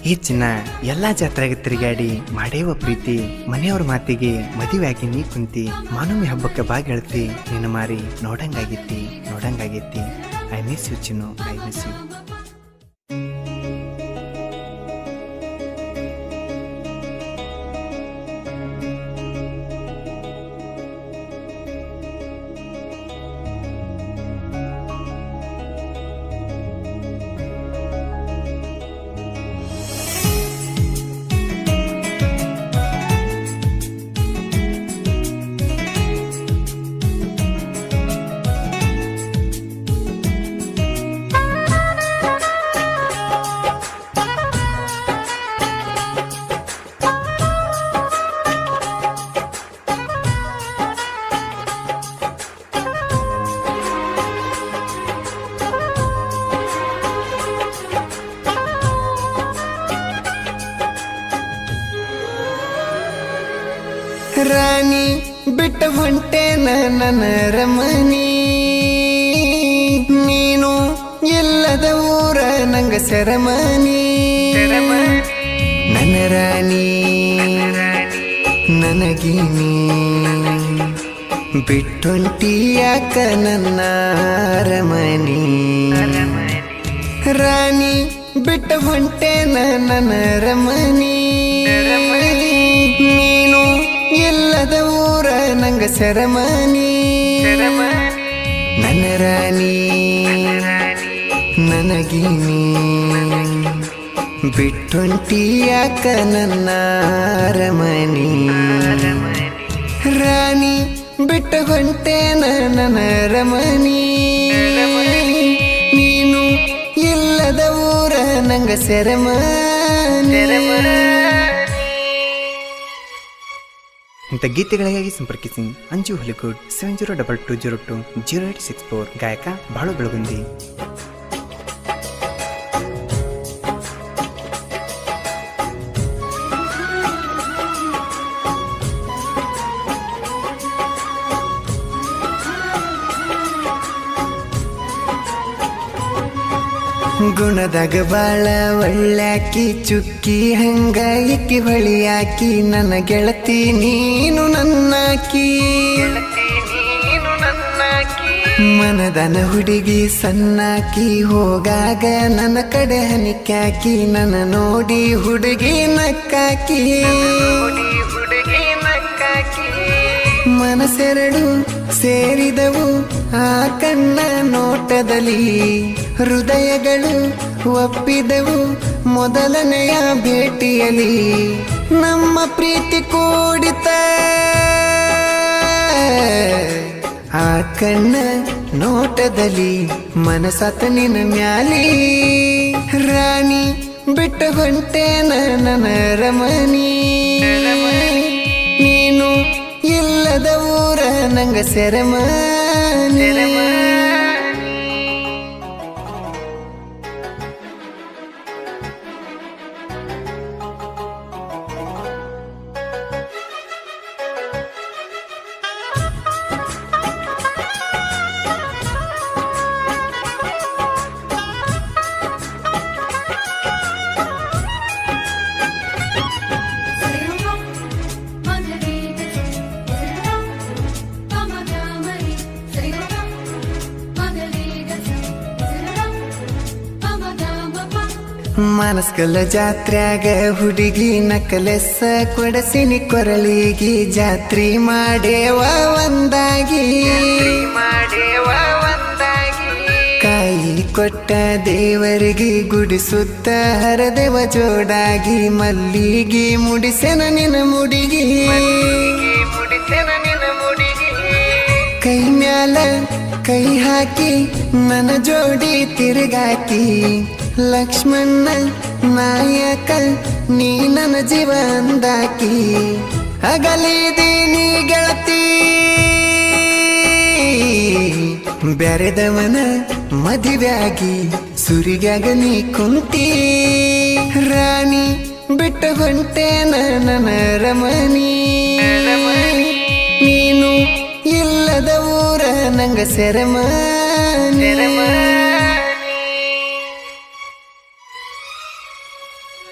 ಈ ಚಿನ್ನ ಎಲ್ಲಾ ಜಾತ್ರೆಗೆ ತಿರುಗಾಡಿ ಮಾಡೇವ ಪ್ರೀತಿ ಮನೆಯವ್ರ ಮಾತಿಗೆ ಮದುವೆ ಆಗಿ ನೀ ಕುಂತಿ ಮಾನವಿ ಹಬ್ಬಕ್ಕೆ ಬಾ ಗೆಳತಿ ನಿನ್ನ ಮಾರಿ ನೋಡಂಗಾಗಿತ್ತಿ ಐ ಮಿಸ್ ಯು ಚಿನ್ನು ಐ ಮಿಸ್ ಯು. ರಾಣಿ ಬಿಟ್ಟ ಹೊಂಟೆ ನನ್ನ ರಮಣಿ, ನೀನು ಎಲ್ಲದ ಊರ ನಂಗ ಸೆರಮನಿ. ನನ್ನ ರಾಣಿ ನನಗೀನಿ ಬಿಟ್ಟೊಂಟಿ ಯಾಕ ನನ್ನ ರಮಣಿ. ರಾಣಿ ಬಿಟ್ಟ ಹೊಂಟೆ ನನ್ನ ರಮಣಿ, ನೀನು ಎಲ್ಲದ ಊರ ನಂಗ ಸೆರಮನಿ. ನನ್ನ ರಾಣಿ ನನಗೀನಿ ಬಿಟ್ಟೊಂಟಿ ಯಾಕ ನನ್ನ ರಮಣಿ. ರಾಣಿ ಬಿಟ್ಟ ಹೊಂಟೆ ನನ್ನ ರಮಣಿ, ನೀನು ಎಲ್ಲದ ಊರ ನಂಗ ಸೆರಮನಿ. ಇಂಥ ಗೀತೆಗಳಿಗಾಗಿ ಸಂಪರ್ಕಿಸಿ ಅಂಜು ಹುಲಿಕೋಡ್ 7022020864. ಗಾಯಕ ಬಾಳು ಬೆಳಗುಂದಿ. ಗುಣದಾಗ ಬಾಳ ಒಳ್ಳ್ಯಾಕಿ ಚುಕ್ಕಿ ಹಂಗ ಇಕ್ಕಿ ಬಳಿಯಾಕಿ ನನ್ನ ಗೆಳತಿ ನೀನು ನನ್ನಾಕಿ. ಮನದನ ಹುಡುಗಿ ಸಣ್ಣಾಕಿ ಹೋಗಾಗ ನನ್ನ ಕಡೆ ಹನಿಕ್ಯಾಕಿ ನನ್ನ ನೋಡಿ ಹುಡುಗಿ ನಕ್ಕಾಕಿ. ಮನಸೆರಡು ಸೇರಿದವು ಆ ಕಣ್ಣ ನೋಟದಲ್ಲಿ, ಹೃದಯಗಳು ಒಪ್ಪಿದವು ಮೊದಲನೆಯ ಭೇಟಿಯಲ್ಲಿ. ನಮ್ಮ ಪ್ರೀತಿ ಕೂಡಿತ ಆ ಕಣ್ಣ ನೋಟದಲ್ಲಿ, ಮನಸತ ನಿನ್ನ ಮ್ಯಾಲಿ. ರಾಣಿ ಬಿಟ್ಟ ಹೊಂಟೆ ನನ್ನ ರಮಣಿ, ನೀನು ಎಲ್ಲದ ಊರ ನಂಗ ಸೆರಮನಿ. ಮನಸ್ಕಲ ಜಾತ್ರ್ಯಾಗ ಹುಡುಗಿ ನಕಲೆಸ್ಸ ಕೊಡಸಿನಿ ಕೊರಳಿಗಿ, ಜಾತ್ರಿ ಮಾಡೇವ ಒಂದಾಗಿ. ಕಾಯಿ ಕೊಟ್ಟ ದೇವರಿಗೆ ಗುಡಿಸುತ್ತ ಹರದೇವ ಜೋಡಾಗಿ, ಮಲ್ಲಿಗಿ ಮುಡಿಸೆನ ನಿನ್ನ ಮುಡಿಗಿ. ಕೈ ಮ್ಯಾಲ ಕೈ ಹಾಕಿ ನನ್ನ ಜೋಡಿ ತಿರುಗಾಕಿ, ಲಕ್ಷ್ಮಣ್ಣ ನಾಯಕ ನೀ ನನ್ನ ಜೀವ ಅಂದಾಕಿ. ಅಗಲಿದೀನಿ ಗೆಳತಿ ಬ್ಯಾರೆದವನ ಮದುವೆಯಾಗಿ, ಸುರಿಗ್ಯಾಗ ನೀ ಕುಂತಿ. ರಾಣಿ ಬಿಟ್ಟ ಹೊಂಟೆ ನನ್ನ ರಮಣಿ, ನೀನು ಇಲ್ಲದ ಊರ ನಂಗ ಸೆರಮನಿ.